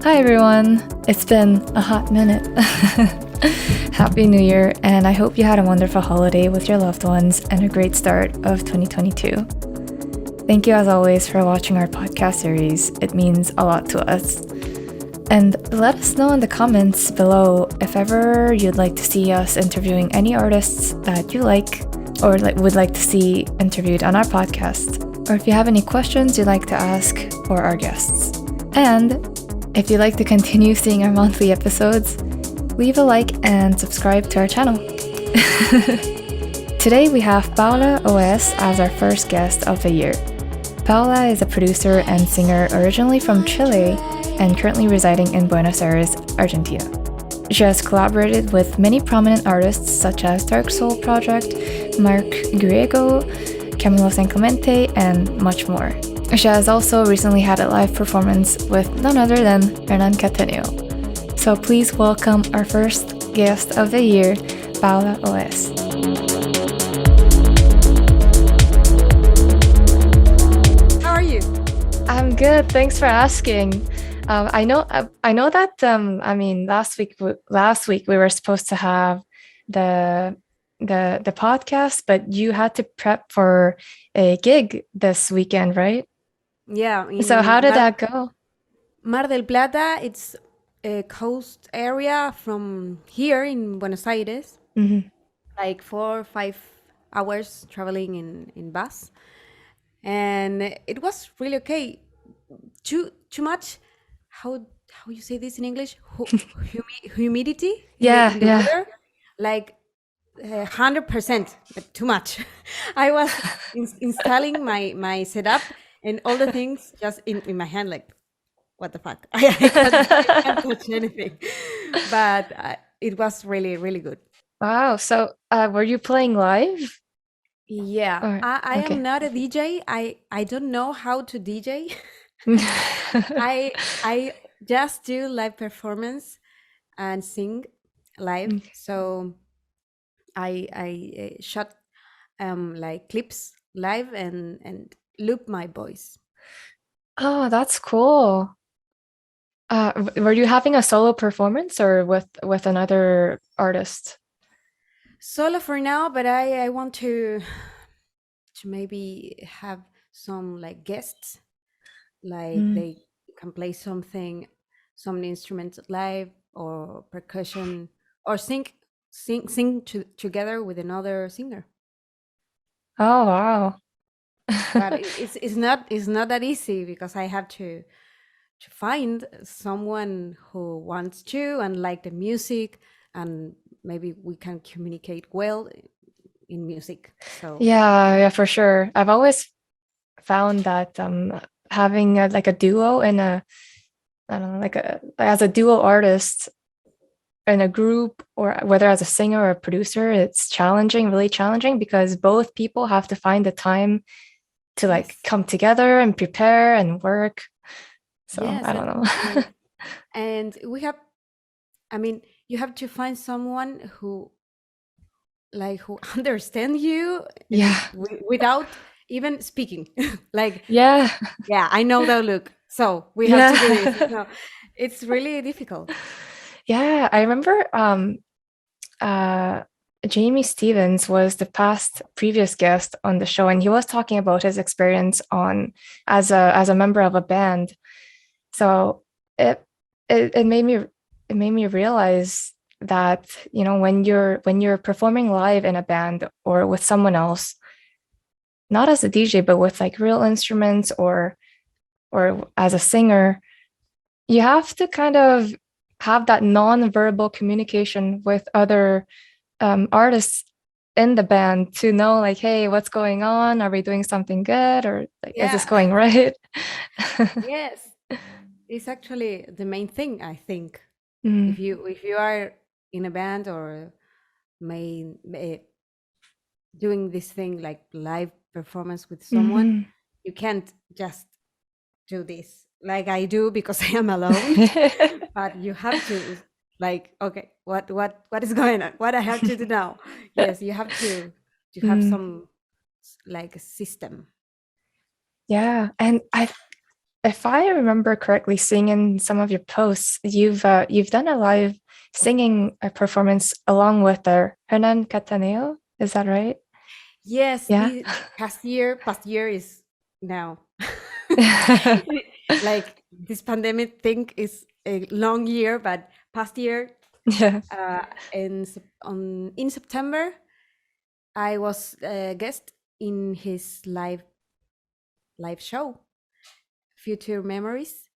Hi everyone! It's been a hot minute. Happy New Year, and I hope you had a wonderful holiday with your loved ones and a great start of 2022. Thank you as always for watching our podcast series. It means a lot to us. And let us know in the comments below if ever you'd like to see us interviewing any artists that you like or would like to see interviewed on our podcast, or if you have any questions you'd like to ask for our guests. And if you'd like to continue seeing our monthly episodes, leave a like and subscribe to our channel. Today we have Paula OS as our first guest of the year. Paula is a producer and singer originally from Chile and currently residing in Buenos Aires, Argentina. She has collaborated with many prominent artists such as Dark Soul Project, Mark Griego, Camilo San Clemente, and much more. She has also recently had a live performance with none other than Hernan Catenio. So please welcome our first guest of the year, Paula OS. How are you? I'm good. Thanks for asking. I know that last week we were supposed to have the podcast, but you had to prep for a gig this weekend, right? Yeah. So how did that go? Mar del Plata, it's a coast area from here in Buenos Aires, like 4 or 5 hours traveling in bus. And it was really okay. Too much, how you say this in English? Humidity in the weather, like 100%, but too much. I was installing my setup and all the things just in my hand, like, what the fuck? I can't touch anything. But it was really, really good. Wow. So were you playing live? Yeah. Or, I okay. am not a DJ. I don't know how to DJ. I just do live performance and sing live. Okay. So I shot like clips live and loop my voice. Oh, that's cool. Were you having a solo performance or with another artist? Solo for now, but I want to maybe have some like guests, like they can play something, some instrument live or percussion, or sing together with another singer. Oh, wow. But it's not that easy because I have to find someone who wants to and like the music, and maybe we can communicate well in music. So Yeah, for sure. I've always found that having like a duo in I don't know, as a duo artist in a group, or whether as a singer or a producer, it's challenging, really challenging, because both people have to find the time to like come together and prepare and work. So yes, I don't know. and we have, I mean, you have to find someone who understand you Yeah. without even speaking. Like, Yeah. yeah, I know that look, so we have to do this. No, it's really difficult. Yeah, I remember Jamie Stevens was the previous guest on the show, and he was talking about his experience on as a member of a band. So it made me realize that, you know, when you're performing live in a band or with someone else, not as a DJ, but with like real instruments or as a singer, you have to kind of have that non-verbal communication with other artists in the band to know, like, hey, what's going on? Are we doing something good, or like, is this going right? Yes, it's actually the main thing, I think. Mm. If you are in a band or doing this thing like live performance with someone, you can't just do this like I do because I am alone. But you have to, like, okay, what is going on? What I have to do now? Yes, you have to have some like a system. Yeah, and if I remember correctly, seeing in some of your posts, you've done a live singing performance along with Hernan Cataneo. Is that right? Yes, Yeah. the past year is now. Like this pandemic thing is a long year, but past year, Yeah. in September, I was a guest in his live show, Future Memories,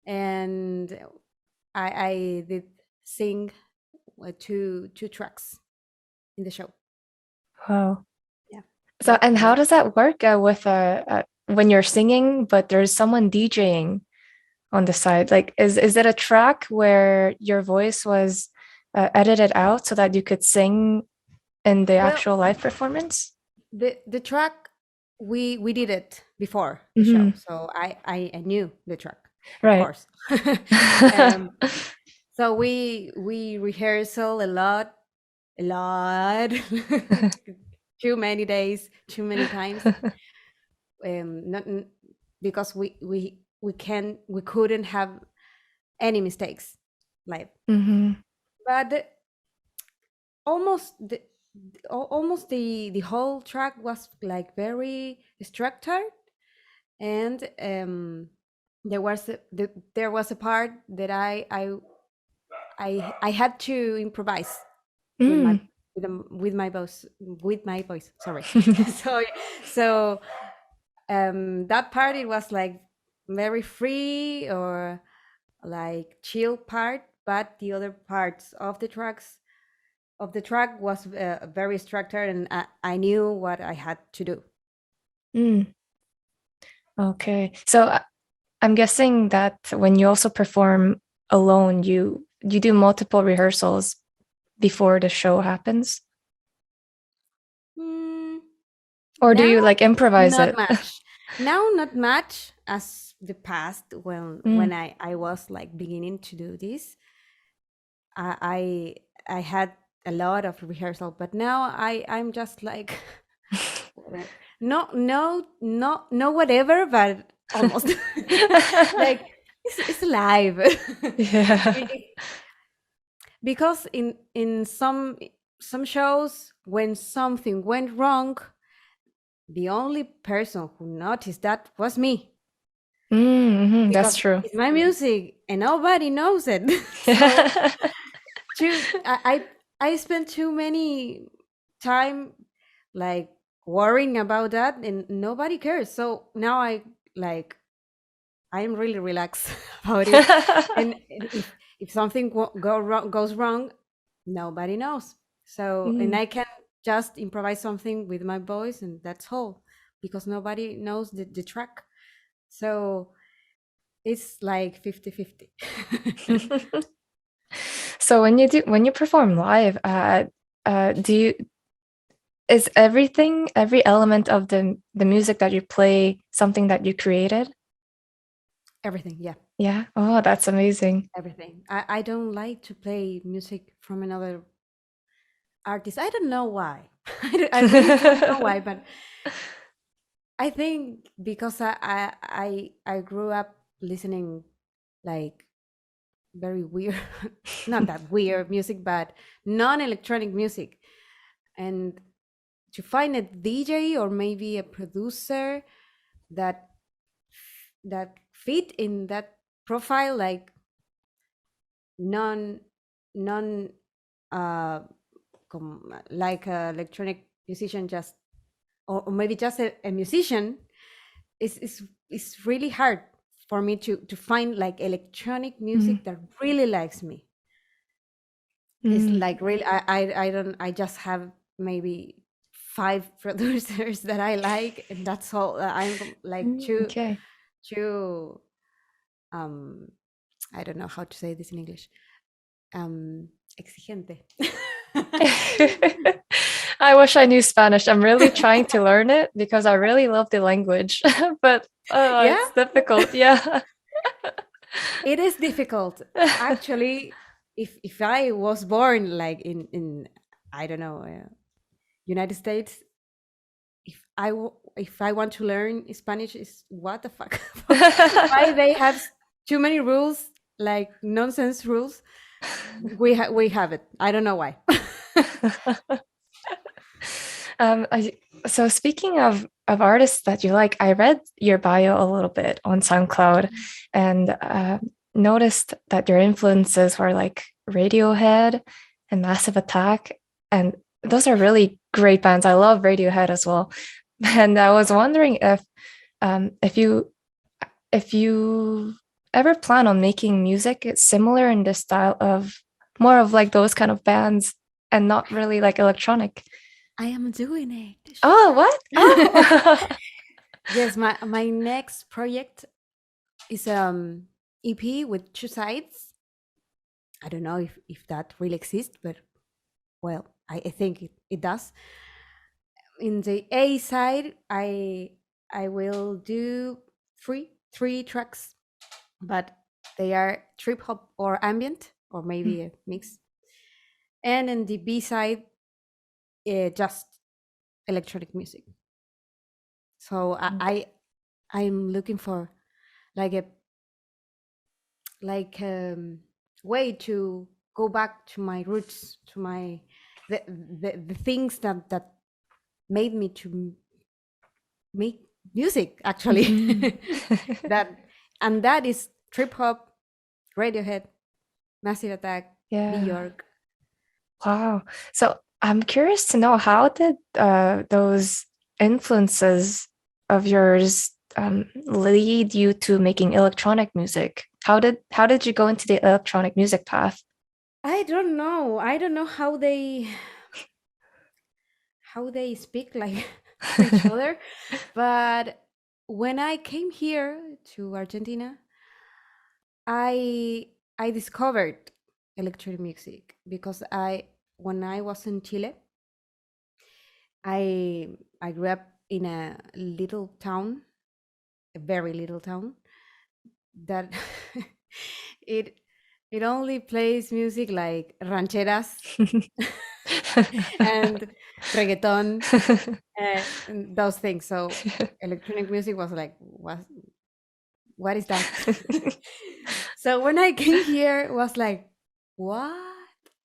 and I did sing two tracks in the show. Wow. Yeah, So, and how that does that work with when you're singing, but there's someone DJing on the side? Like, is it a track where your voice was edited out so that you could sing in the well, actual live performance? the track we did it before the show, Hmm. so I knew the track, of Right. course. um, so we rehearsal a lot, too many days, too many times. Not because we couldn't have any mistakes live, Hmm. but almost almost the whole track was like very structured, and there was a part that I had to improvise with my Mm. with my voice. Sorry. so so that part, it was like very free or like chill part, but the other parts of the track was very structured, and I knew what I had to do. Mm. Okay. So I'm guessing that when you also perform alone, you do multiple rehearsals before the show happens, Mm, or do now, you like improvise not it? much. Now, not much as the past, when Mm. I was like beginning to do this. I I had a lot of rehearsal, but now I'm just like no whatever, but almost like it's alive. Yeah. Because in some shows, when something went wrong, the only person who noticed that was me, Mm-hmm. That's because true. it's my music and nobody knows it. So too I spent too many time like worrying about that, and nobody cares. So now like I'm really relaxed about it, and if something goes wrong, nobody knows. So, and Mm. I can just improvise something with my voice, and that's all, because nobody knows the track. So it's like 50-50. So when you perform live, do you is every element of the music that you play something that you created? Everything, yeah, Yeah. Oh, that's amazing. everything. I don't like to play music from another artist. I don't know why. I really don't know why, but I think because I grew up listening like very weird, not that weird music, but non-electronic music. And to find a DJ or maybe a producer that fit in that profile, like non uh like a electronic musician, just or maybe just a musician, is really hard for me to find like electronic Mm. music that really likes me. It's Mm. like really I don't, I just have maybe five producers that I like, and that's all. I'm like Mm. Okay. too um I don't know how to say this in English. Exigente. I wish I knew Spanish. I'm really trying to learn it because I really love the language, but Yeah, it's difficult. Yeah. it is difficult. Actually, if I was born like in I don't know, United States, if if I want to learn Spanish, is what the fuck? Why they have too many rules, like nonsense rules? We have it. I don't know why. So speaking of artists that you like, I read your bio a little bit on SoundCloud and noticed that your influences were like Radiohead and Massive Attack, and those are really great bands. I love Radiohead as well, and I was wondering if you ever plan on making music similar in the style of more of like those kind of bands and not really like electronic. I am doing it. Oh, what? Oh. Yes, my next project is EP with 2 sides. I don't know if that really exists, but well, I think it does. In the A side, I will do three tracks, but they are trip hop or ambient or maybe a mix. And in the B side, just electronic music. So I'm looking for like a way to go back to my roots, to my the things that made me to make music actually. that is trip hop, Radiohead, Massive Attack, Yeah. Bjork. Wow. So I'm curious to know, how did those influences of yours lead you to making electronic music? How did you go into the electronic music path? I don't know. I don't know how they speak like to each other, but when I came here to Argentina, I discovered electronic music because when I was in Chile, I I grew up in a little town, a very little town that it it only plays music like rancheras and reggaeton and those things. So electronic music was like, what is that? So when I came here, it was like, what?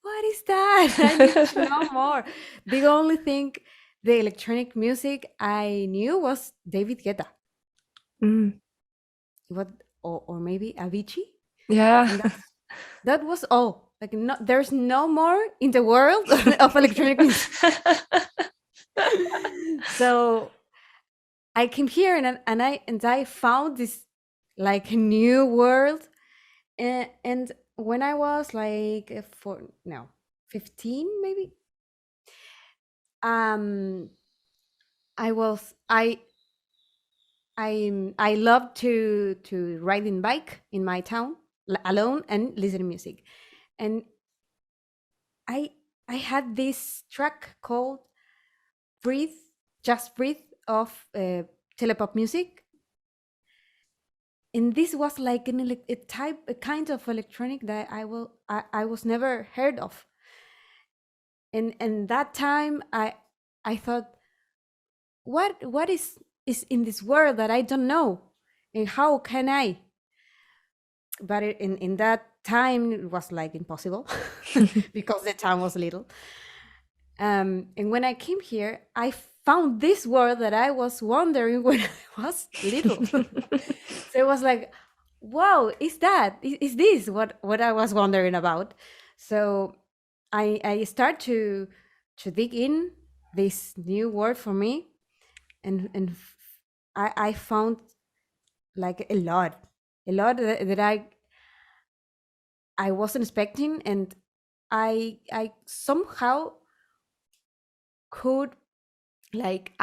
What is that? I need to know more. The only thing, the electronic music I knew was David Guetta. Mm, What or maybe Avicii? yeah. And that was all. Like no, there's no more in the world of electronic music. So I came here and I found this like new world. And when I was like 15 maybe, um I was I love to ride in bike in my town alone and listen to music. And I I had this track called Breathe, Just Breathe of telepop music. And this was like a kind of electronic that I was never heard of. And that time I thought, what is in this world that I don't know, and how can I? But in that time it was like impossible because the town was little. And when I came here, I found this world that I was wondering when I was little. So it was like, wow, is this what I was wondering about? So I start to dig in this new world for me, and I found like a lot that I wasn't expecting, and I somehow could like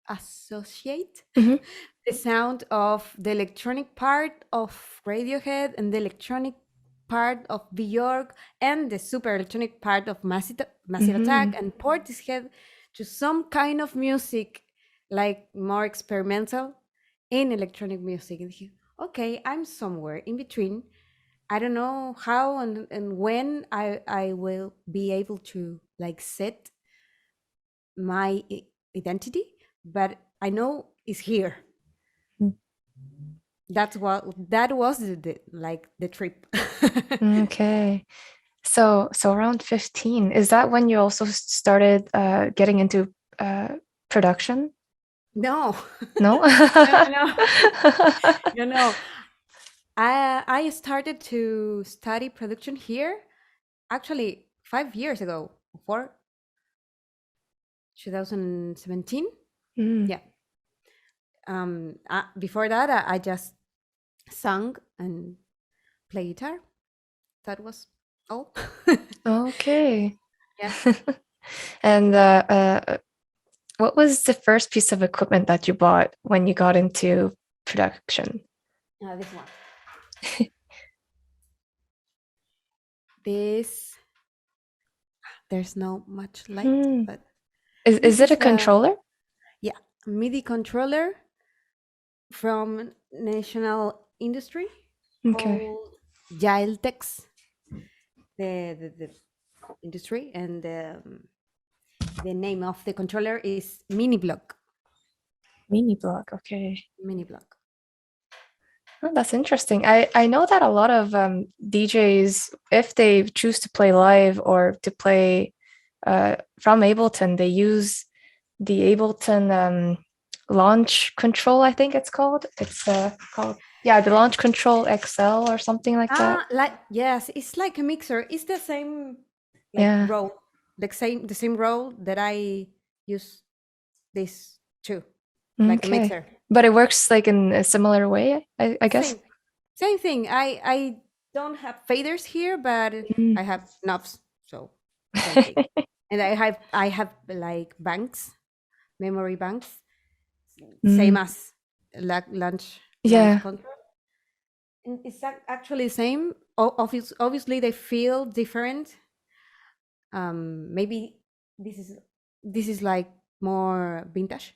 associate Mhm. the sound of the electronic part of Radiohead and the electronic part of Bjork and the super electronic part of Massive Attack, Mhm. and Portishead to some kind of music like more experimental in electronic music. And okay, I'm somewhere in between. I don't know how and when I will be able to like set my identity, but I know it's here. Mm. That was like the trip. Okay. So around 15, is that when you also started getting into production? No, No? no, no, no, no, no. I started to study production here actually 5 years ago, before 2017. Mm. Yeah. Before that, I just sang and play guitar. That was all. Okay. Yeah. And what was the first piece of equipment that you bought when you got into production? This one. This there's no much light, Hmm. but Is this it a is a, controller? yeah, MIDI controller from National Industry Okay. called Jailtex, the industry, and the name of the controller is Mini Block. Mini block. Okay. Mini Block. Oh, that's interesting. I know that a lot of DJs, if they choose to play live or to play from Ableton, they use the Ableton launch control, I think it's called. It's called, yeah, the launch control XL or something like that. Like, yes, it's like a mixer. It's the same like Yeah. roll, the same roll that I use this too, like a Okay. mixer. But it works like in a similar way, I guess. Same thing. I don't have faders here, but Mm. I have knobs, so same thing. And I have like banks, memory banks, same Mm. as like launch Yeah. control. And it's actually same. Obviously, they feel different. Maybe this is this is like more vintage,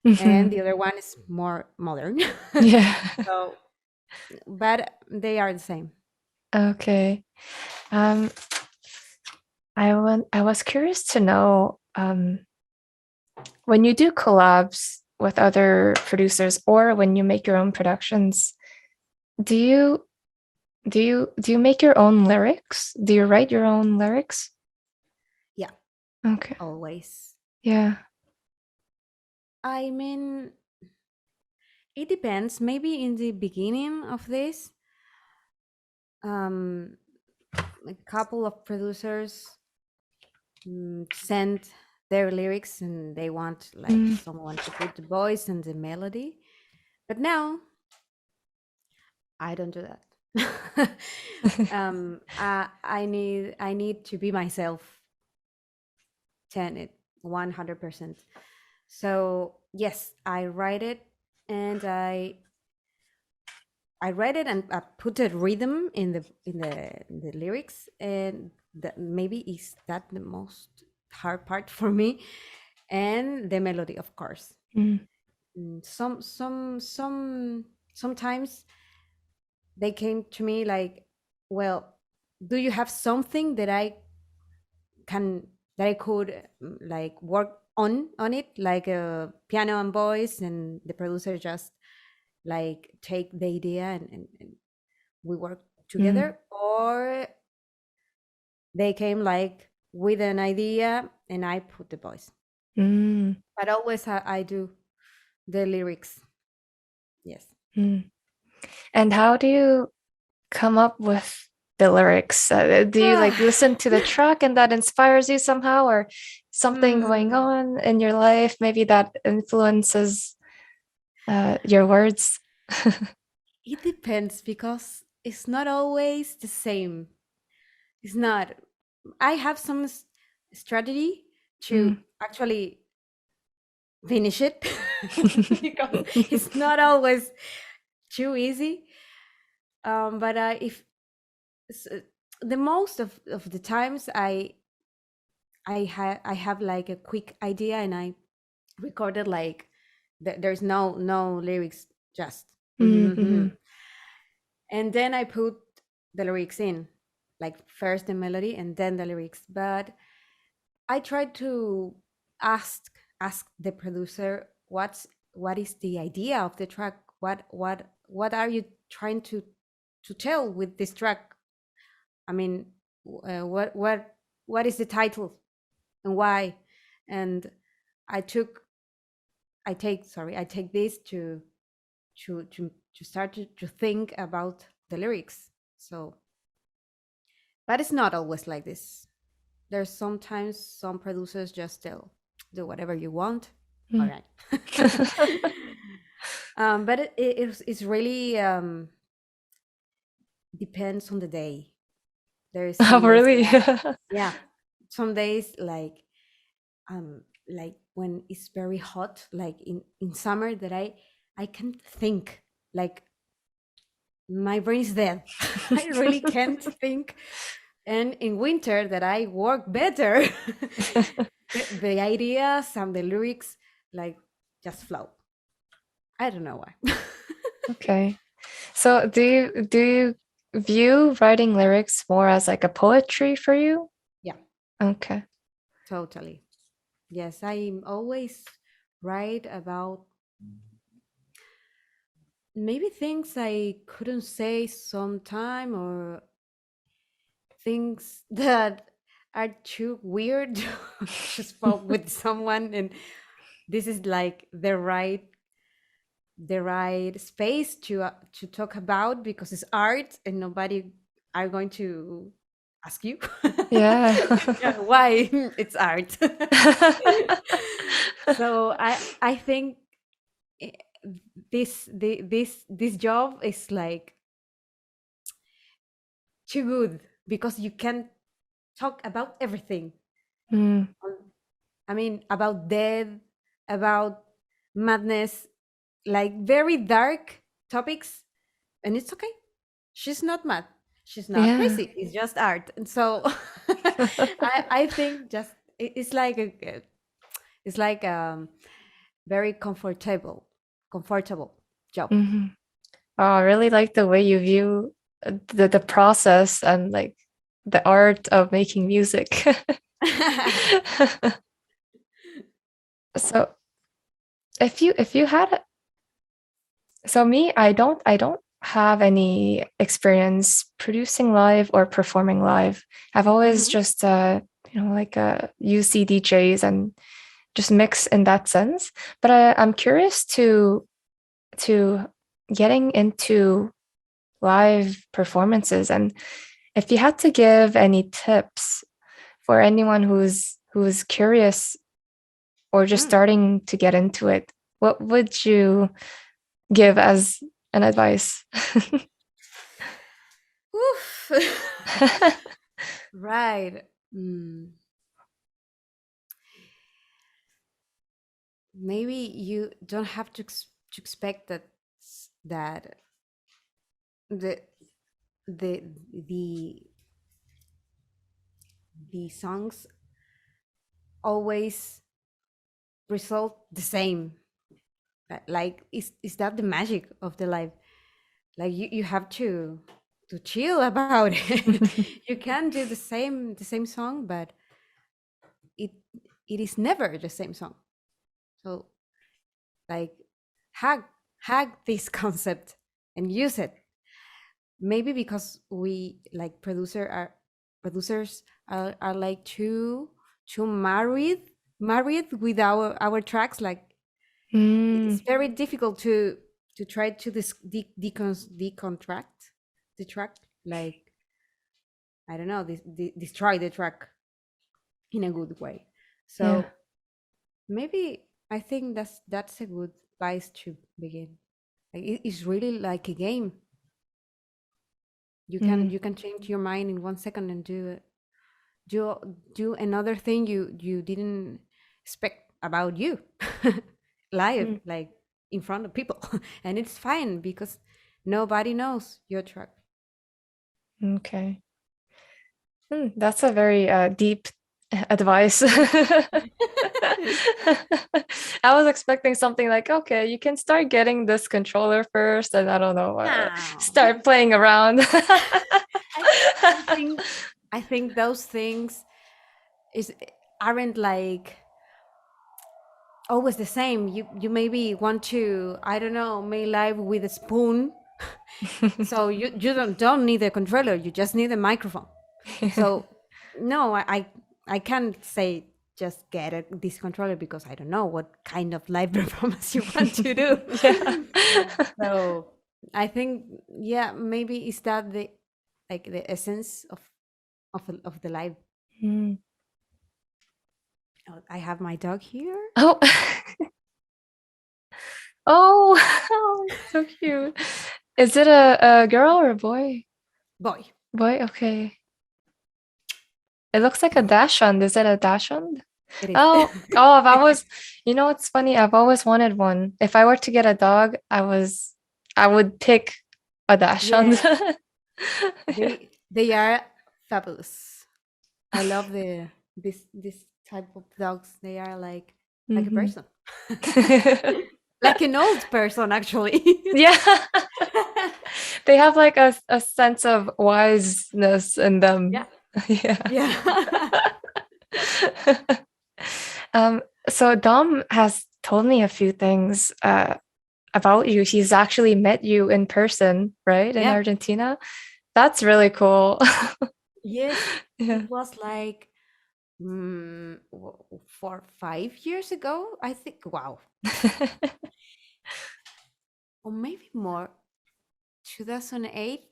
and Mhm. the other one is more modern. Yeah. So, but they are the same. Okay. Um, I was curious to know when you do collabs with other producers or when you make your own productions, do you do you make your own lyrics? Do you write your own lyrics? Yeah, Okay. always. Yeah. I mean, it depends. Maybe in the beginning of this, um, a couple of producers send their lyrics and they want like Mm. someone to put the voice and the melody. But now I don't do that. I need to be myself, 100%. So yes, I write it, and I read it and I put a rhythm in the lyrics, and that maybe is that the most hard part for me, and the melody, of course. Mm. Sometimes they came to me like, well, do you have something can that I could like work on it, like a piano and voice, and the producer just like take the idea, and we work Mm. together, or they came like with an idea and I put the voice. Mm. But always I do the lyrics. Yes. Mm. And how do you come up with the lyrics? Do you like listen to the track and that inspires you somehow, or something going Mm, on in your life maybe that influences your words? it depends because it's not always the same. It's not. I have some strategy to Mm. actually finish it because it's not always too easy. But if s- the most of the times I have like a quick idea and I recorded like there's no lyrics, just Mhm. and then I put the lyrics in, like first the melody and then the lyrics. But I tried to ask ask the producer what is the idea of the track? What are you trying to tell with this track? I mean, what is the title and why? And I take this to start to think about the lyrics. So, but it's not always like this. There's sometimes some producers just tell, do whatever you want. All right. But it's really depends on the day. There is Oh, some days, really? yeah, some days like when it's very hot, like in summer, that I can't think, like my brain is dead. I really can't think. And in winter, that I work better. The ideas and the lyrics like just flow. I don't know why. Okay. So do you view writing lyrics more as like a poetry for you? Yeah, Okay. totally. Yes, I always write about maybe things I couldn't say sometime, or things that are too weird to spoke with someone, and this is like the right space to talk about, because it's art and nobody are going to ask you Yeah. yeah, why it's art. So I think eh, this job is like too good, because you can talk about everything. Mm, I mean, about death, about madness, like very dark topics, and it's okay. She's not mad. She's not yeah. crazy. It's just art. And so I think just it's like it's like very comfortable job. Hmm. Oh, I really like the way you view the process and like the art of making music. So if you had so me, I don't have any experience producing live or performing live. I've always Mhm. just like use CDJs and just mix in that sense. But I'm curious to getting into live performances, and if you had to give any tips for anyone who's curious or just Mm. starting to get into it, what would you give as an advice? Oof. Right. Mm. Maybe you don't have to expect that the the the the songs always result the same. Like is that the magic of the life? Like you have to chill about it. You can do the same song, but it it is never the same song. So like hack hack this concept and use it. Maybe because we like producers are like too married with our tracks. Like Mm, it's very difficult to try to decontract the track, like I don't know, destroy the track in a good way. yeah. So maybe I think that's a good place to begin. Like it's really like a game. Mm, You can change your mind in 1 second and do do another thing you didn't expect about you live, mm, like in front of people. And it's fine because nobody knows your track. okay. That's a very deep advice. I was expecting something like, okay, you can start getting this controller first, and I don't know, No. start playing around. I think I think those things is aren't like always the same. You maybe want to, I don't know, make live with a spoon. So you don't need a controller, you just need a microphone. So no, I can't say just get this controller because I don't know what kind of live performance you want to do. Yeah. So I think, yeah, maybe is that the like the essence of the live. Mm. Oh, I have my dog here. Oh. Oh, oh, it's so cute. Is it a girl or a boy? Boy. Boy, okay. It looks like a dachshund. Is it a dachshund? It is. Oh, oh, if I was, it's funny. I've always wanted one. If I were to get a dog, I would pick a dachshund. Yeah, they are fabulous. I love this type of dogs. They are like a Mhm. person. Like an old person actually. Yeah. They have like a sense of wiseness in them. Yeah. Yeah. Yeah. So Dom has told me a few things about you. He's actually met you in person, right? In Yeah. Argentina. That's really cool. Yes, Yeah. it was like 5 years ago, I think. Wow. Or maybe more. 2008,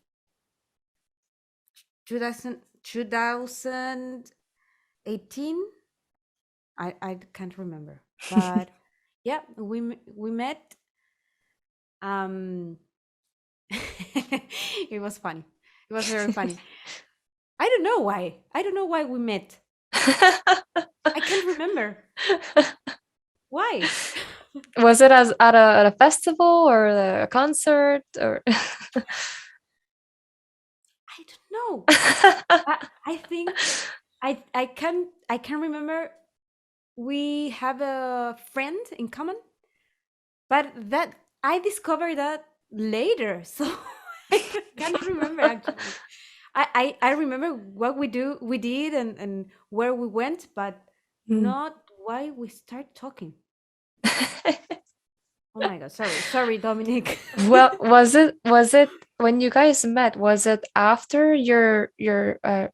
2018. I can't remember. But yeah, we met. Um it was funny. It was very funny. I don't know why. I don't know why we met. I can't remember. Why? Was it as at a festival or a concert or I don't know. I think I can remember we have a friend in common, but that I discovered that later, so I can't remember actually. I remember what we did and where we went, but Hmm. not why we start talking. Oh my god, sorry, Dominic. Well, was it when you guys met, was it after your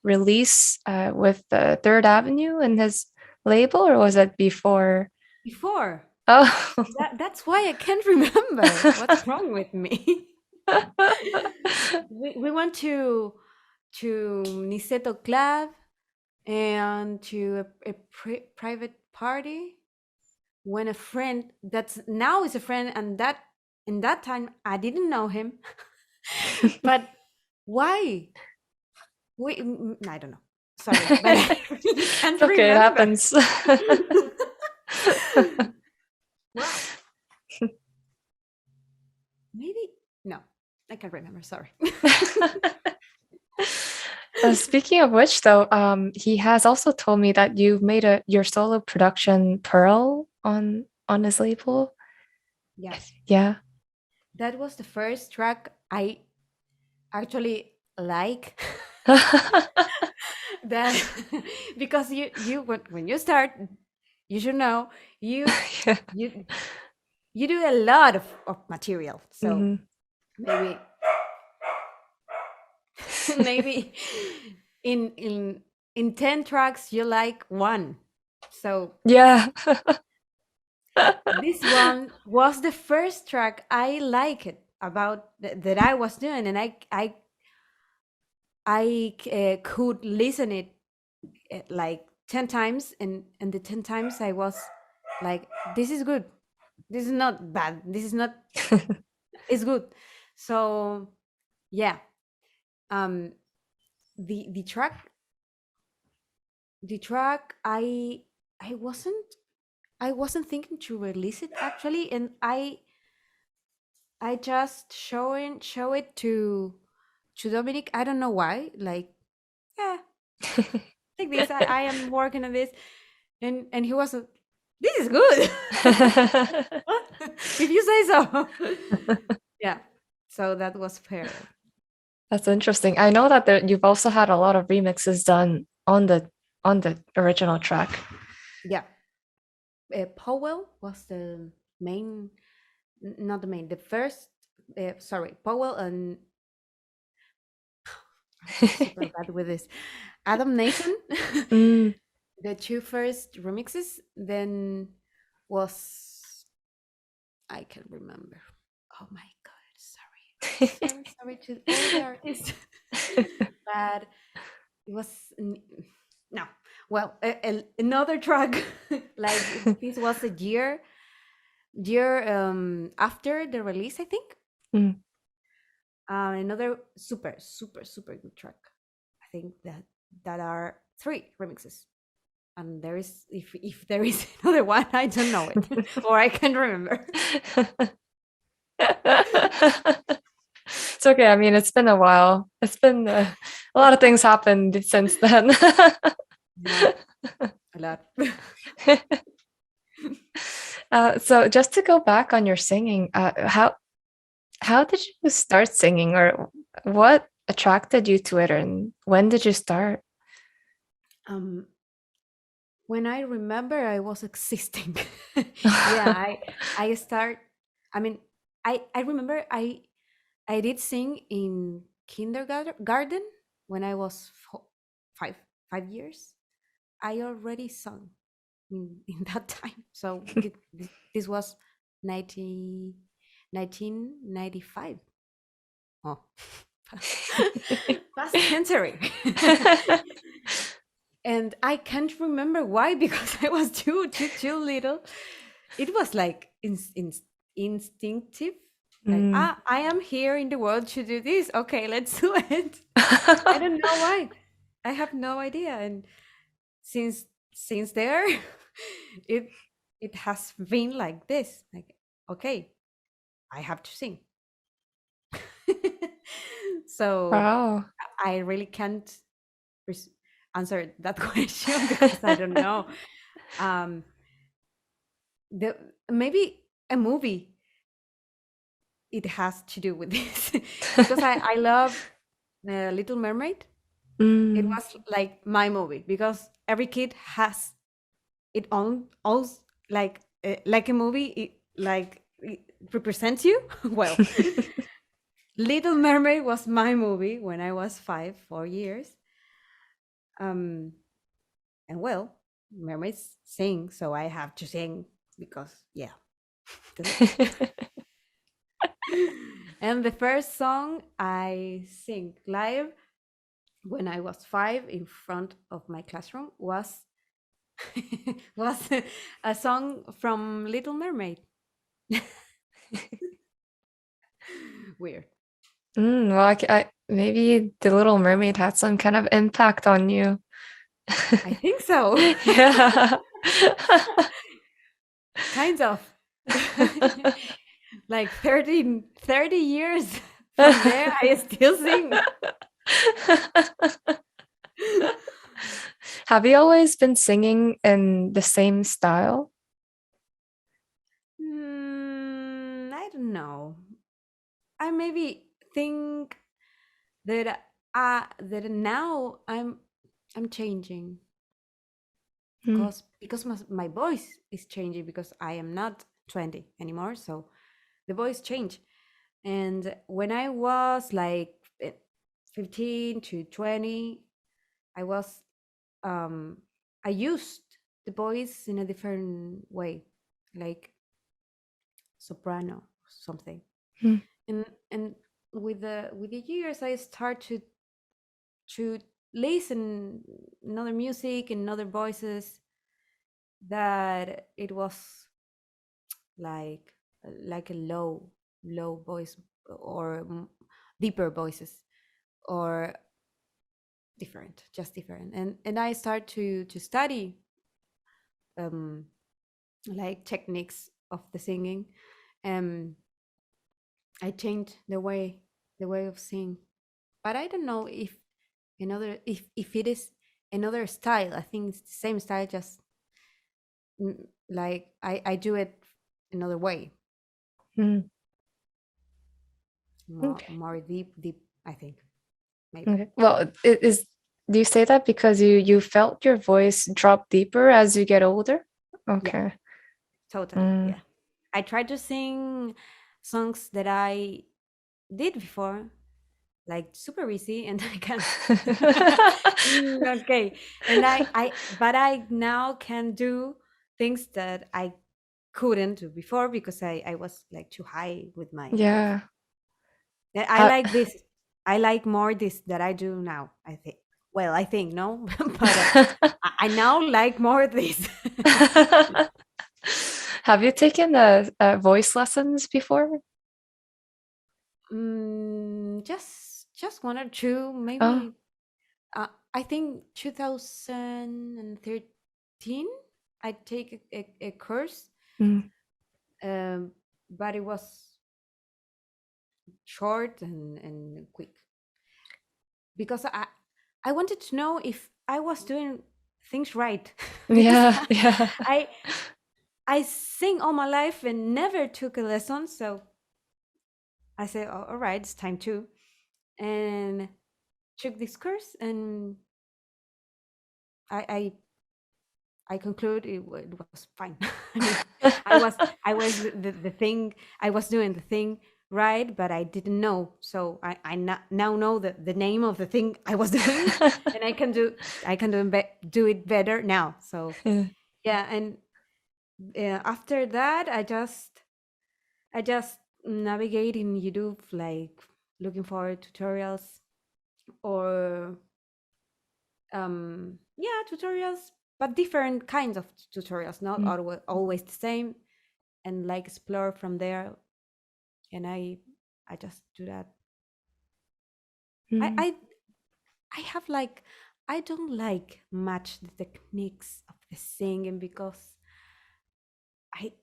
release with the Third Avenue and his label, or was it before? Before. Oh. That's why I can't remember. What's wrong with me? We went to Niceto Club and to a private party when a friend that's now is a friend, and that in that time I didn't know him. But why? I don't know. Sorry, but I really can't It's okay, it remember. happens. Wow. Maybe no, I can't remember. Sorry. Speaking of which, though, he has also told me that you've made your solo production Pearl on his label. Yeah, Yeah. that was the first track I actually like. That because you when you start, you should know Yeah. you you do a lot of material. So Hmm. maybe maybe in 10 tracks you like one. So Yeah. this one was the first track I like it about that I was doing, and I could listen it like 10 times, and the 10 times I was like, this is good, this is not bad, this is not, it's good. So yeah, um the track, I wasn't thinking to release it actually, and I just show it to Dominic. I don't know why, like, yeah, like this, I am working on this, and he was this is good. If you say so. Yeah, so that was fair. That's interesting. I know that you've also had a lot of remixes done on the original track. Yeah, Powell was the main, not the main, the first. Sorry, Powell and I'm super bad with this. Adam Nathan, Mm. the two first remixes. Then was I can remember. Oh my god, sorry to all the artists, but it was no. Well, another track like this was a year after the release, I think. Mm. Another super good track. I think that are 3 remixes, and there is if there is another one, I don't know it or I can't remember. It's okay. I mean, it's been a while. It's been a lot of things happened since then. Yeah, a lot. So just to go back on your singing, how did you start singing, or what attracted you to it, and when did you start? um when I remember, I was existing. Yeah, I start. I mean, I remember I did sing in kindergarten when I was 5 years. I already sung in that time. So this was 90, 1995. Oh, past century. And I can't remember why, because I was too little. It was like instinctive. Like, Mm. I am here in the world to do this. Okay, let's do it. I don't know why. I have no idea. And since there, it it has been like this. Like, okay, I have to sing. So Wow. I really can't res- answer that question because I don't know. Um, the maybe a movie it has to do with this because I love Little Mermaid. It Mm. was like my movie because every kid has it own also like a movie it represents you. Well, Little Mermaid was my movie when I was 4 years. Um, and well, mermaids sing, so I have to sing because yeah. And the first song I sing live when I was 5 in front of my classroom was was a song from Little Mermaid. Weird. Well, maybe the Little Mermaid had some kind of impact on you. I think so. Yeah. Kind of. Like 30 years from there, I still sing. Have you always been singing in the same style? I don't know. I maybe think that that now I'm changing Mm. because my voice is changing because I am not 20 anymore, so the voice changed. And when I was like 15 to 20, I was I used the voice in a different way, like soprano or something. Mm. And with the years, I start to listen another music and other voices that it was like a low voice or deeper voices or different, just different. And I start to study like techniques of the singing. um I changed the way of singing, but I don't know if it is another style. I think it's the same style, just like I do it another way, Mm. Okay. more deep, I think, maybe. Okay. Well, do you say that because you felt your voice drop deeper as you get older? Yeah, Okay. totally. Yeah. I try to sing songs that I did before, like super easy, and I can't. Okay. And but I now can do things that I couldn't do before because I was like too high with my voice. Yeah. I Ha- like this. I like more this that I do now. I think. Well, I think no, but I now like more this. Have you taken voice lessons before? Just one or two, Oh, maybe. I think 2013. I take a course, mm, um, but it was short and quick because I wanted to know if I was doing things right because yeah, yeah. I I sing all my life and never took a lesson. So I said, oh, all right, it's time to. And took this course and I, I I conclude it was fine. I mean, I was the thing I was doing the thing right, but I didn't know. So now know the name of the thing I was doing, and I can do it better now. So Yeah. yeah, and after that, I just navigate in YouTube, like looking for tutorials or yeah, tutorials, but different kinds of tutorials, not Mm, always the same, and like explore from there. And I just do that. I mm. I I have like I don't like much the techniques of the singing because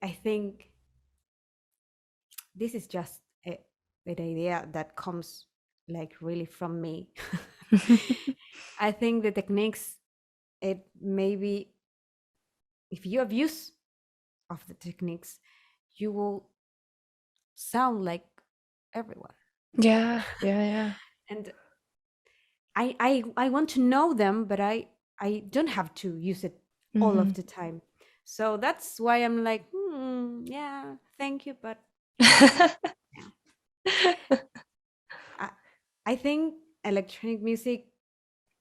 I think this is just an idea that comes like really from me. I think the techniques, it maybe if you abuse of the techniques, you will sound like everyone. Yeah, yeah, yeah. And I want to know them, but I don't have to use it all of Mhm. the time. So that's why I'm like, yeah, thank you, but yeah. I, I think electronic music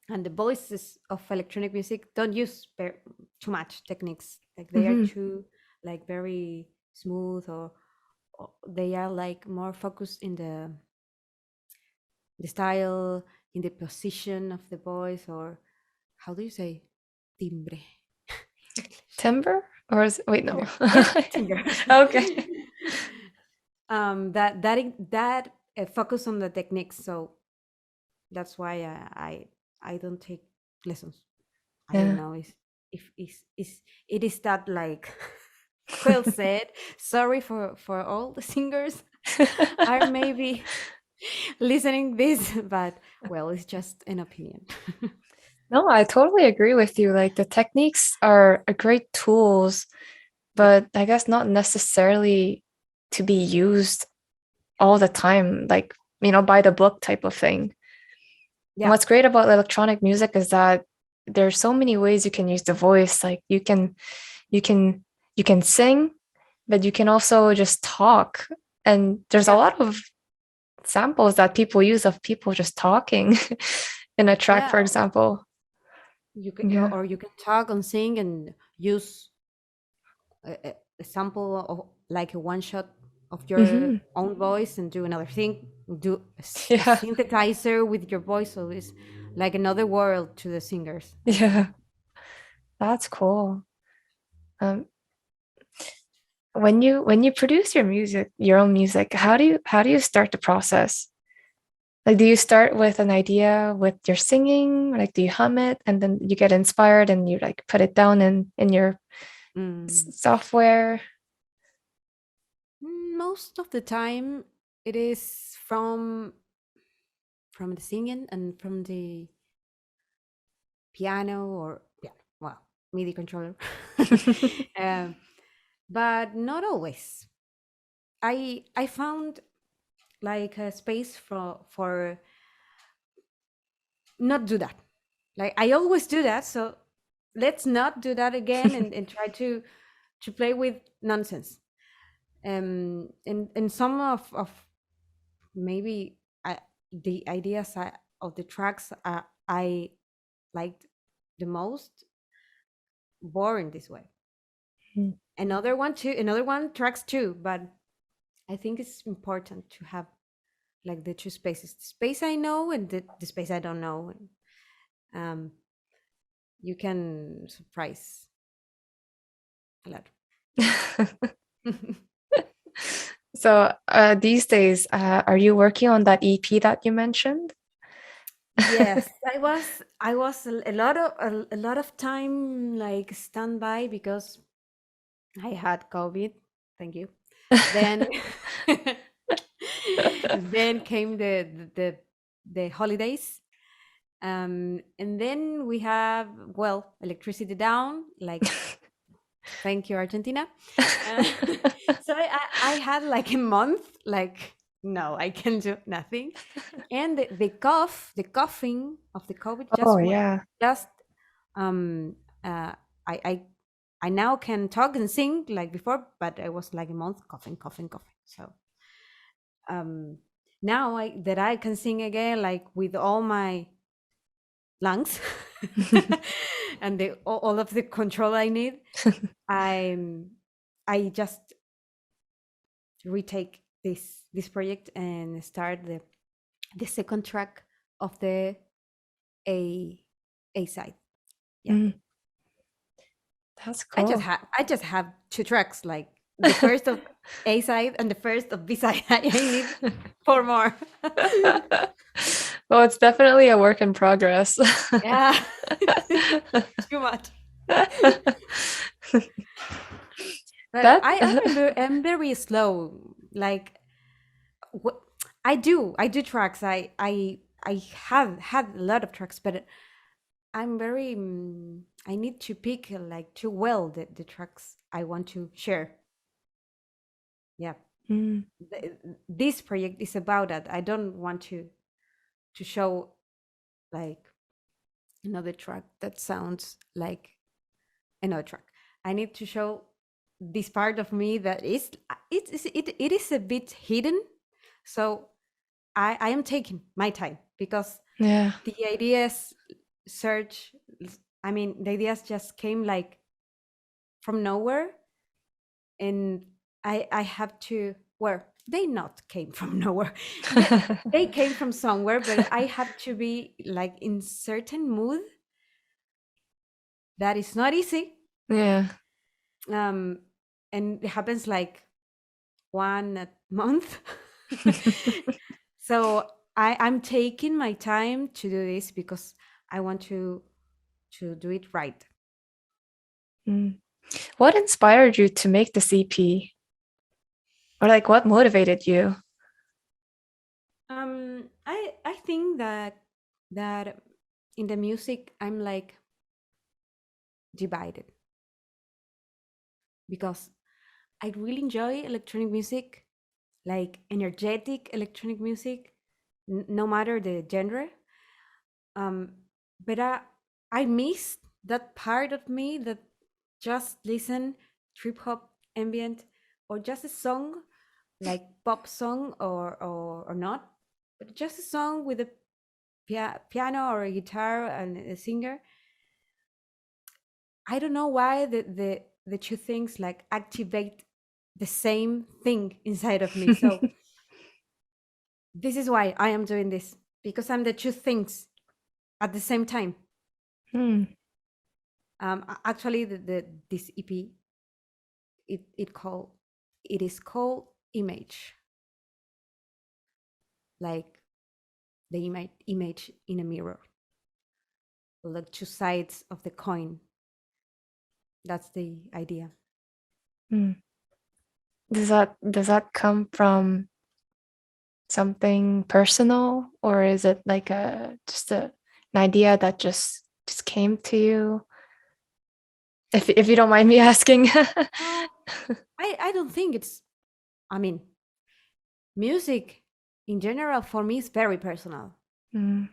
and the voices of electronic music don't use too much techniques. Like they are Mhm. too like very smooth, or they are like more focused in the style, in the position of the voice, or how do you say timbre? English. Timber? Or wait, no. Timbre. Yeah, timbre. Okay. That focus on the techniques. So that's why I don't take lessons. I don't Yeah. know if is it is that like Quill said. Sorry for all the singers are maybe listening this, but well, it's just an opinion. No, I totally agree with you. Like the techniques are a great tools, Yeah, but I guess not necessarily to be used all the time, like, by the book type of thing. And yeah, what's great about electronic music is that there's so many ways you can use the voice. Like you can you can sing, but you can also just talk. And there's a yeah, lot of samples that people use of people just talking in a track, yeah. for example. You can, Yeah. or you can talk and sing and use a sample of like a one shot of your Hmm. own voice and do another thing. Do a Yeah. synthesizer with your voice, so it's like another world to the singers, I think. Yeah. That's cool. Um, when you produce your own music, how do you start the process? Like, do you start with an idea with your singing? Like, do you hum it and then you get inspired and you like put it down in your Mm. software? Most of the time, it is from the singing and from the piano or piano, well, MIDI controller. um, but not always. I found like a space for not do that. Like I always do that, so let's not do that again and try to play with nonsense. And some of maybe the ideas of the tracks I liked the most born this way. Mm. Another one too, another one tracks too, but I think it's important to have like the two spaces, the space I know and the space I don't know. um you can surprise a lot. So these days, are you working on that EP that you mentioned? Yes, I was a lot of time like standby because I had COVID. Thank you. Then then came the holidays. And then we have, well, electricity down, like thank you, Argentina. Uh, so I had like a month, like, no, I can do nothing. And the coughing of the COVID Oh, just yeah. just um uh I I I now can talk and sing like before, but I was like a month coughing, coughing, coughing. So um now I can sing again, like with all my lungs and all of the control I need. I'm I just retake this project and start the second track of the A A side. Yeah. Mm, that's cool. I just have two tracks, like the first of A side and the first of B side. I need four more. Well, it's definitely a work in progress. Yeah. Too much. But That I'm very slow. Like I do tracks. I have had a lot of tracks, but I'm very I need to pick like too well the tracks I want to share. Yeah. Mm, This project is about that. I don't want to show like another track that sounds like another track. I need to show this part of me that is it is a bit hidden. So I am taking my time because yeah. the ideas search I mean the ideas just came like from nowhere, and I have to where they not came from nowhere. They came from somewhere, but I have to be like in certain mood that is not easy. Yeah. um and it happens like one a month. So I'm taking my time to do this because I want to do it right. Mm. What inspired you to make the CP? Or like what motivated you? I think that in the music I'm like divided because I really enjoy electronic music, like energetic electronic music, no matter the genre. Um, but I miss that part of me that just listen trip hop ambient or just a song like pop song or not, but just a song with a piano or a guitar and a singer. I don't know why the two things like activate the same thing inside of me. So this is why I am doing this, because I'm the two things at the same time. Hmm. Actually, the this EP it is called Image, like the image in a mirror, like two sides of the coin. That's the idea. Hmm. Does that come from something personal, or is it like a just an idea that just came to you? If you don't mind me asking. No, I don't think it's. I mean, music in general for me is very personal. Mm,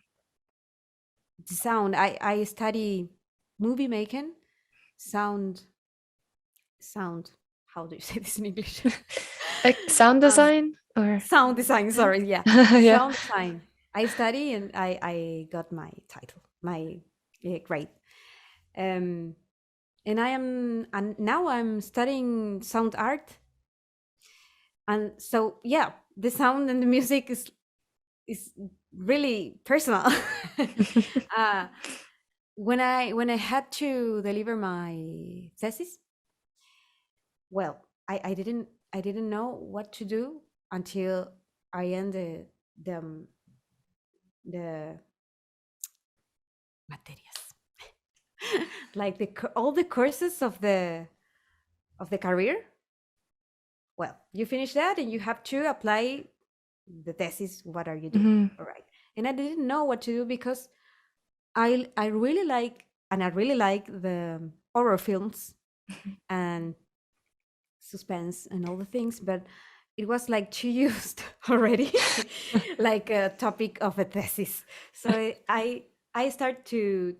The sound. I study movie making, sound sound. How do you say this in English? Like sound um, design or Sound design. Sorry, yeah, yeah. sound design. I study and I got my title, my grade. Um, and now I'm studying sound art, and so yeah, the sound and the music is really personal. uh, when I had to deliver my thesis, well, I didn't know what to do until I ended the materias, like all the courses of the career. Well, you finish that and you have to apply the thesis. What are you doing? Mhm. All right. And I didn't know what to do because I really like, and I really like the horror films and suspense and all the things, but it was like too used already, like a topic of a thesis. So I start to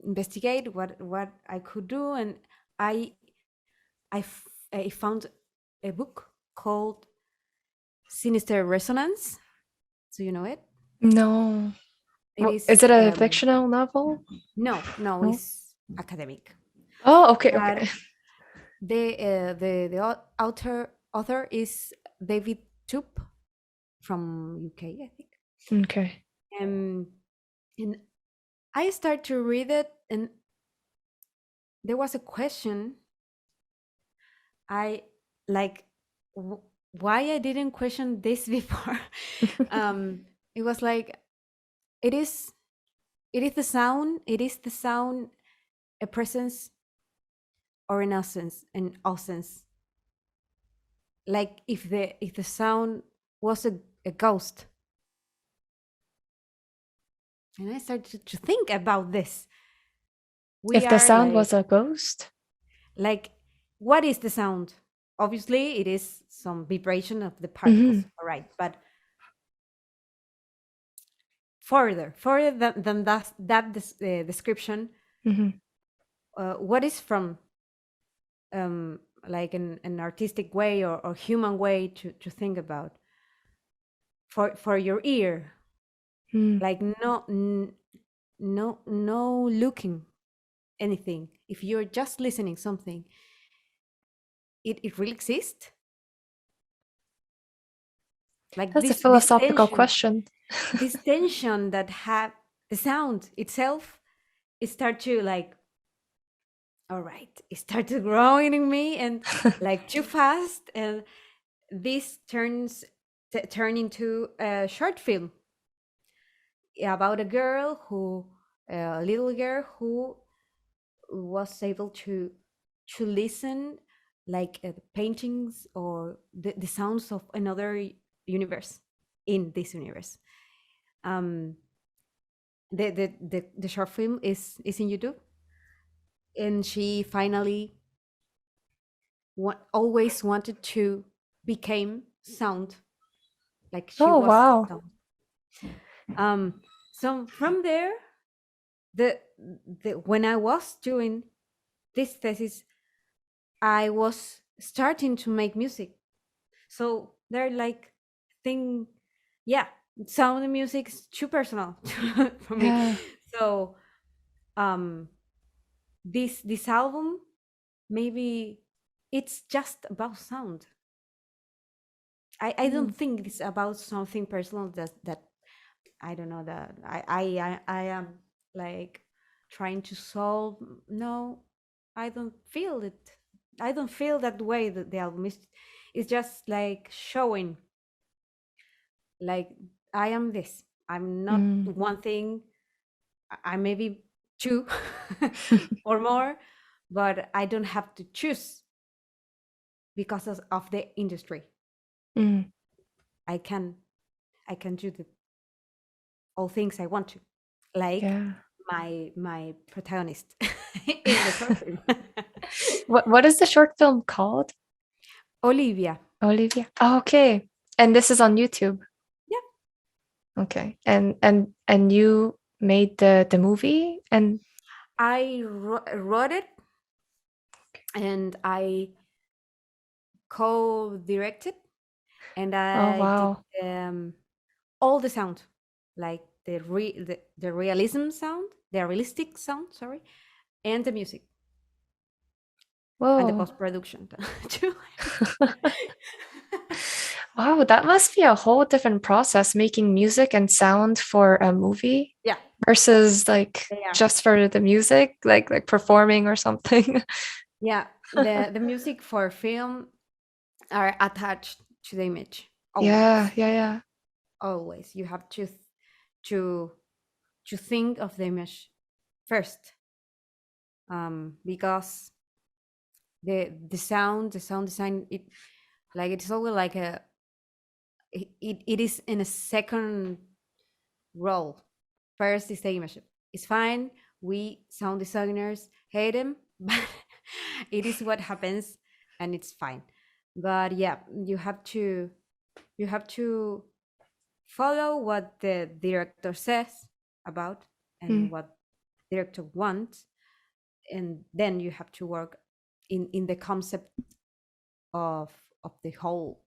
investigate what I could do, and I I found a book called Sinister Resonance. Do you know it? No. It Is is it a fictional novel? no, No. it's academic. Oh, okay, But okay. the author is David Tup from UK, I think. Okay. Um, and I start to read it, and there was a question I like. Why I didn't question this before? It was like it is. It is the sound. It is the sound a presence or an absence? An absence. Like if the sound was a ghost, and I started to think about this. We If the are sound was a ghost? like what is the sound? Obviously it is some vibration of the Hmm. particles, all right, but further than that description, Hmm. what is from like an artistic way or human way to think about for your ear, Mm. like no looking anything, if you're just listening something, it really exists, like That's a this philosophical tension, question. that have the sound itself, it start to like, all right, it started growing in me and like too fast, and this turn into a short film about a little girl who was able to listen like the paintings or the sounds of another universe in this universe. um the short film is in YouTube, and she finally always wanted to become sound, like she Oh, was wow. sound. So from there, the when I was doing this thesis, I was starting to make music. So they're like thing, yeah, sound and music is too personal for me. Yeah. So um this album, maybe it's just about sound. I don't Mm. think it's about something personal that I don't know, that I am like trying to solve. No, I don't feel it. I don't feel that way. That the album is, it's just like showing, like I am this. I'm not Mm. one thing. I may be two or more, but I don't have to choose because of the industry. Mm. I can I can do all things I want to, like Yeah. my protagonist in the short film. What is the short film called? Olivia. Olivia. Oh, okay. And this is on YouTube. Yeah, Okay. And you made the movie and I wrote it and I co-directed, and Oh, I did wow. all the sound, like the realistic sound, sorry, and the music and the Whoa. post production too. Wow, that must be a whole different process making music and sound for a movie Yeah, versus like they are. just for the music, like performing or something. Yeah, the music for film are attached to the image Yeah, always. yeah, yeah. Always, you have to to think of the image first, because the sound design, it like it's always like it is in a second role. First is the image. It's fine. We sound designers hate him, but it is what happens, and it's fine. But yeah, you have to follow what the director says about and Mm, what director wants, and then you have to work in the concept of of the whole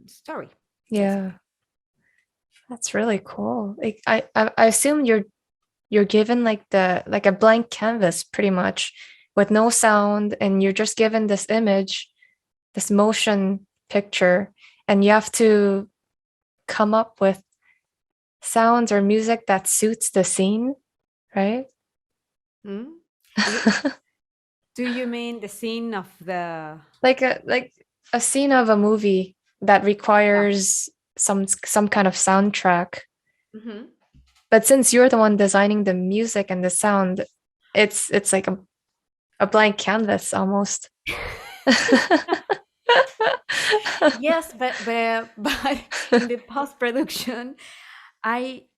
story, yeah, basically. that's really cool. Like I assume you're given like the like a blank canvas pretty much with no sound, and you're just given this image, this motion picture, and you have to come up with sounds or music that suits the scene, right? Hmm? It, do you mean the scene of the? Like a scene of a movie that Yeah. requires some kind of soundtrack. Hmm. But since you're the one designing the music and the sound, it's like a blank canvas almost. Yes, but in the post production, I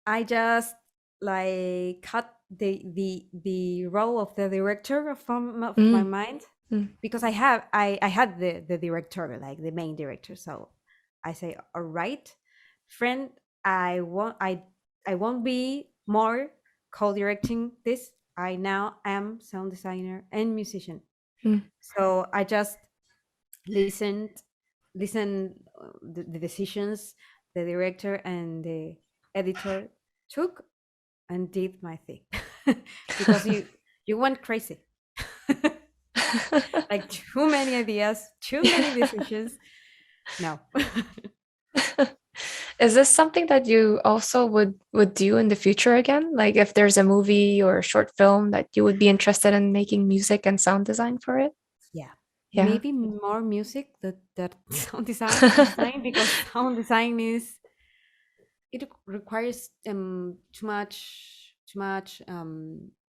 I just like cut the role of the director from of my Mm, mind, mm, because I had the director, like the main director. So I say, all right, friend, I won't be more co-directing this. I now am sound designer and musician. mm, So I just listened listened the decisions the director and the editor took, and did my thing. Because you went crazy. Like too many ideas, too many decisions. No. Is this something that you also would do in the future again? Like if there's a movie or a short film that you would be interested in making music and sound design for it? Yeah, Yeah. maybe more music that sound design, because sound design is, it requires too much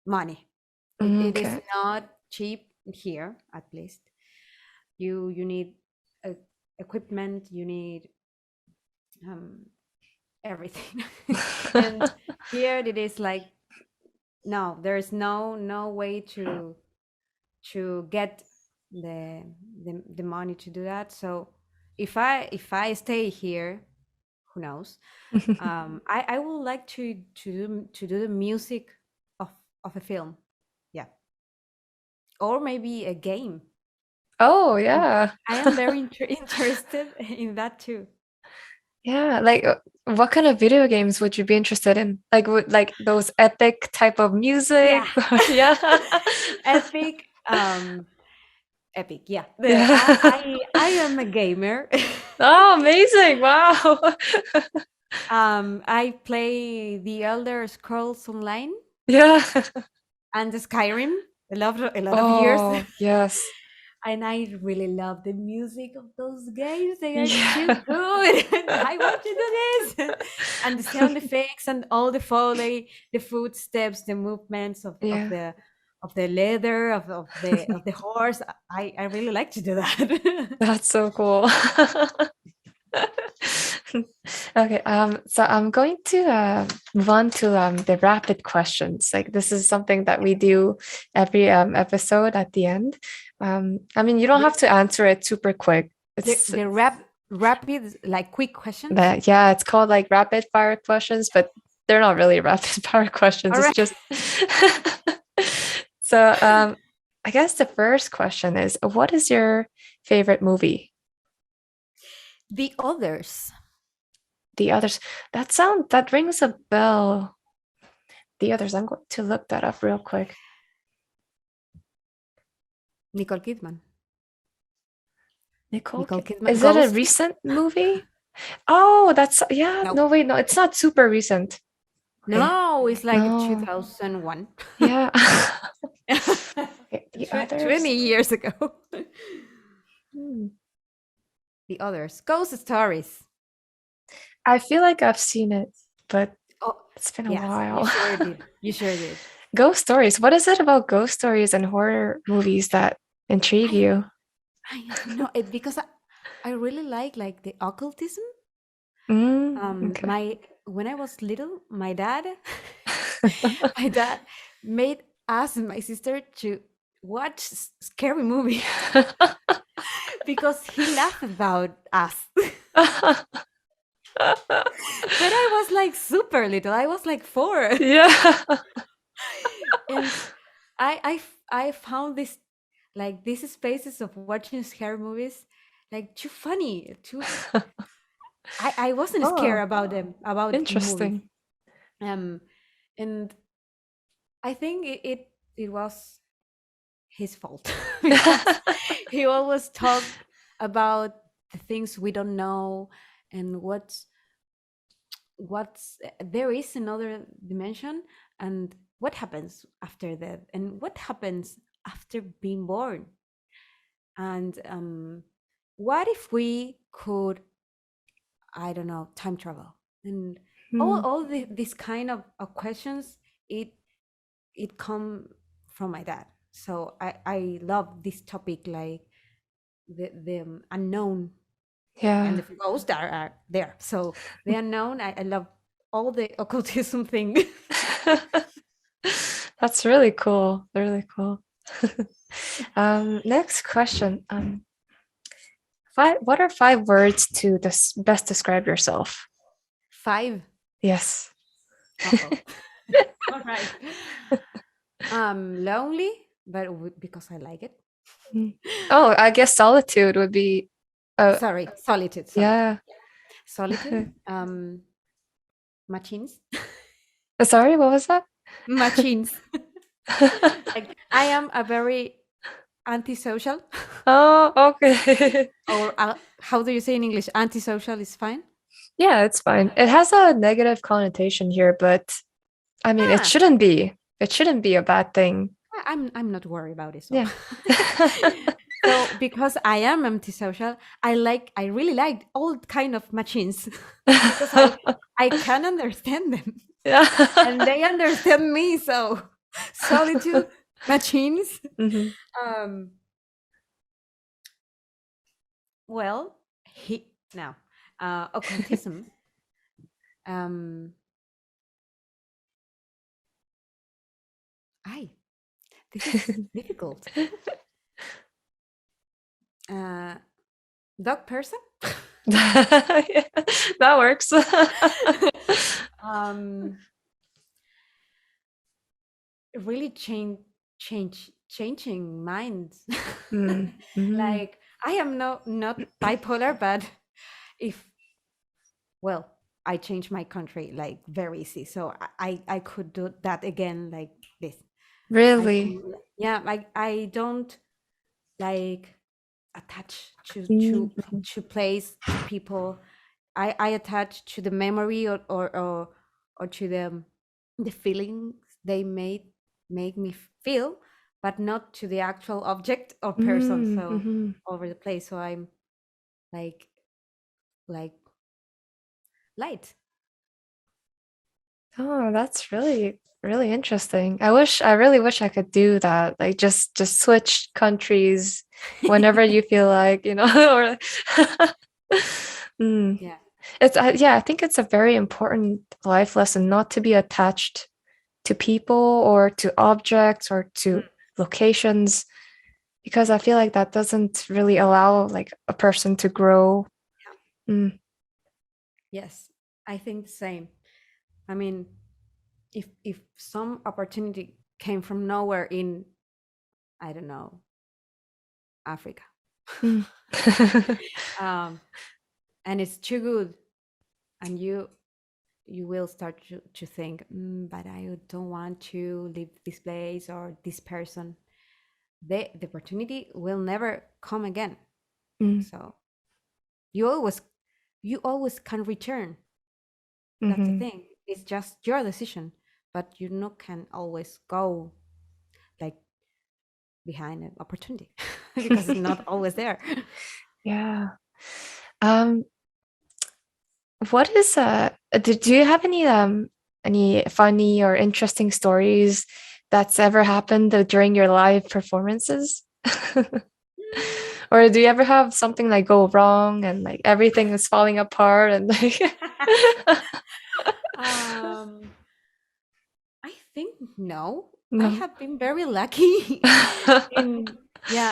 money. It is Okay. not cheap here, at least. You need uh, equipment, you need um, everything. And here it is like, no, there is no way to get the money to do that. So if I stay here, who knows, I would like to do the music of of a film. Yeah, or maybe a game. Oh, Um, yeah. I am very interested in that too. Yeah, like what kind of video games would you be interested in? Like would like those epic type of Yeah. music? Yeah. Epic, epic. Yeah. Yeah. I am a gamer. Oh, amazing. Wow. I play the Elder Scrolls Online Yeah. and the Skyrim a lot of years. Oh, yes. And I really love the music of those games. They are too Yeah. good. I want to do this. And the sound effects and all the foley, the footsteps, the movements Yeah. of the leather of the horse. I really like to do that. That's so cool. Okay, so I'm going to move on to the rapid questions. Like this is something that we do every episode at the end. I mean, you don't the have to answer it super quick. the, It's the rap rapid, like quick questions. that yeah, it's called like rapid fire questions, but they're not really rapid fire questions. All It's right. just So, I guess the first question is, what is your favorite movie? The Others. The others. That rings a bell. The others. I'm going to look that up real quick. Nicole Kidman. Nicole Nicole Kidman. Kidman. Is it a Ghost? recent movie? Oh, that's yeah. No. No, wait, no, it's not super recent. Okay. No, it's like No. 2001. Yeah. Okay, the others. 20 years ago. Hmm. The Others. Ghost Stories. I feel like I've seen it, but Oh, it's been a yes, you while. sure did. You sure did. Ghost stories. What is it about ghost stories and horror movies that intrigue I you? I don't know it because I really like the occultism. Okay. My when I was little, my dad my dad made us and my sister to watch scary movies because he laughed about us. But I was like super little. I was like 4. Yeah. And I found this like these spaces of watching scary movies like too funny, too I wasn't scared Oh, about them, about the movies. interesting. Um and I think it was his fault because he always talked about the things we don't know and what's there is another dimension and what happens after that and what happens after being born and what if we could, I don't know, time travel and Hmm. this kind of questions. It come from my dad, so I love this topic, like the unknown and Yeah. the ghosts are there. So the unknown, I love all the occultism thing. That's really cool. Really cool. Next question. What are 5 words to best describe yourself? 5. Yes. Uh-oh. All right. Lonely, but because I like it. Mm. Oh, I guess solitude would be Sorry, solitude. yeah. Solitude. Machines. Sorry, what was that? Machines. Like I am a very antisocial. Oh, okay. Or how do you say in English? Antisocial is fine. Yeah, it's fine. It has a negative connotation here, but I mean, it Ah, shouldn't be. It shouldn't be a bad thing. I'm not worried about it. So, Yeah. so because I am antisocial, I really like all kind of machines because I can understand them and Yeah. they understand me. So solitude, machines. Hmm. Um, well, he now occultism. Um, I this is difficult. Uh, dog person. Yeah, that works. um, really changing minds. Mm-hmm. Like I am not bipolar, but if well, I changed my country like very easy, so I could do that again like this. I Really? can, yeah, I don't like attach Mm-hmm. to place, to people. I attach to the memory or to the feelings they make me feel, but not to the actual object or person. So Mm-hmm. over the place. So I'm like like light. Oh, that's really, really interesting. I really wish I could do that. Like just switch countries whenever you feel like, or Mm. Yeah. It's yeah, I think it's a very important life lesson not to be attached to people or to objects or to Mm. locations because I feel like that doesn't really allow like a person to grow. Mm. Yes, I think the same. I mean, if some opportunity came from nowhere in I don't know, Africa. Mm. um, and it's too good, and you will start to think, but I don't want to leave this place or this person. The opportunity will never come again. Mm. So you always can return. That's the Mhm. thing. It's just your decision, but you can always go like behind an opportunity because it's not always there. Yeah. Um, what is do you have any funny or interesting stories that's ever happened during your live performances? Or do you ever have something like go wrong and like everything is falling apart and like um, I think no. I no. have been very lucky in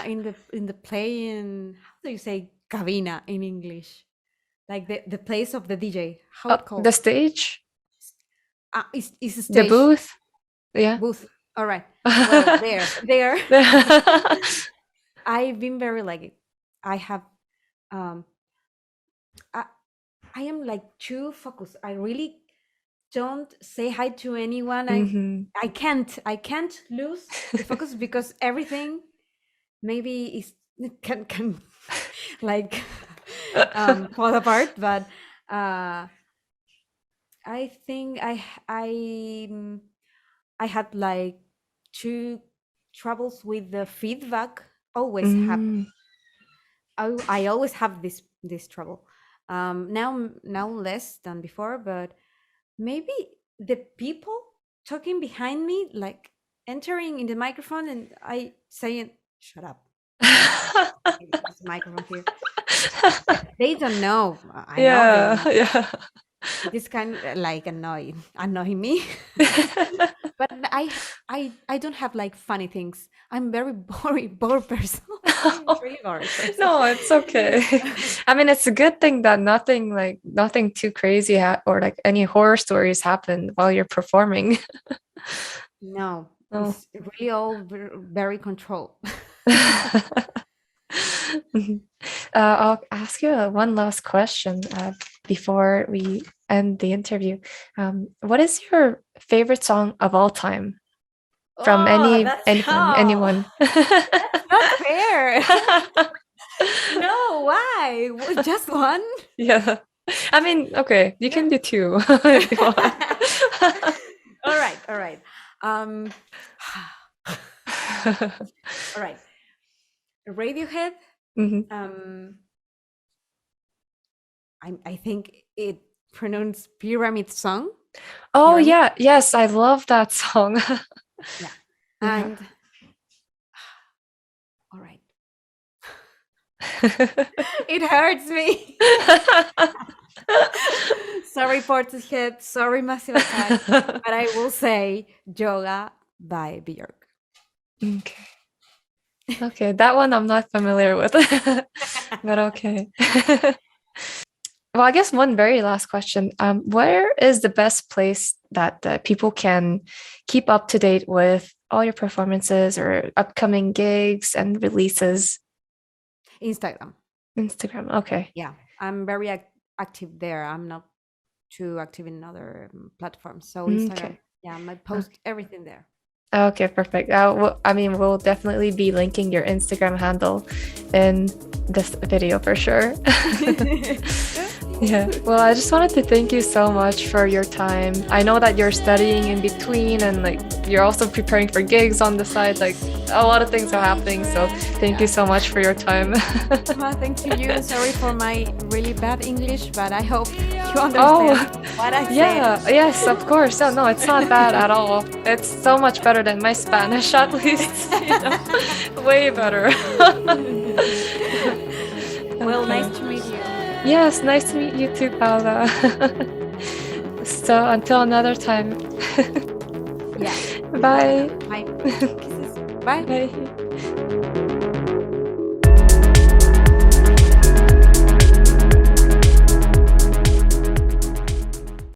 in the play in, how do you say cabina in English? Like the place of the DJ. How Oh, it the called? stage, It's a the stage booth. Yeah. booth. All right. Well, there. I've been very lucky. I have um I, I am like too focused. I really don't say hi to anyone. Hmm. I can't lose the focus because everything maybe is can like fall apart. But uh I think I had like two troubles with the feedback. Always have Mm. I always have this trouble. Now less than before, but maybe the people talking behind me, like entering in the microphone, and I saying, "Shut up." There's a microphone here. They don't know. I know they don't Yeah, know. yeah. This kind like annoy me. But I don't have like funny things. I'm very bored person. I'm very bored person. No, it's okay. I mean, it's a good thing that nothing too crazy or like any horror stories happened while you're performing. No, Oh. it's really all very controlled. Mhm. I'll ask you one last question before we end the interview. What is your favorite song of all time from Oh, that's anyone? that's not fair. No, why? Just one? Yeah. I mean, okay, you No. can do two if you want. All right, all right. Um, all right. Radiohead. Mhm. Um, I think it pronounced pyramid song. Oh Pyramid. yeah, yes, I love that song. Yeah. Yeah. And all right. It hurts me. Sorry, Portishead. Sorry, Massive Attack. But I will say Yoga by Björk. Okay. Okay, that one I'm not familiar with. But okay. Well, I guess one very last question. Where is the best place that people can keep up to date with all your performances or upcoming gigs and releases? Instagram. Instagram. Okay. Yeah, I'm very active there. I'm not too active in other platforms. So Instagram, Okay. yeah, I post everything there. Okay, perfect. I mean, we'll definitely be linking your Instagram handle in this video for sure. Yeah. Well, I just wanted to thank you so much for your time. I know that you're studying in between and like you're also preparing for gigs on the side. Like a lot of things are happening. So thank you so much for your time. Well, thank you. Sorry for my really bad English, but I hope you Oh, understand what I yeah. said. Yes, of course. No, no, it's not bad at all. It's so much better than my Spanish, at least. Way better. Well, nice Okay. to meet you. Yes, nice to meet you too, Paula. So until another time. Yeah. Bye. My kisses. Bye. Bye.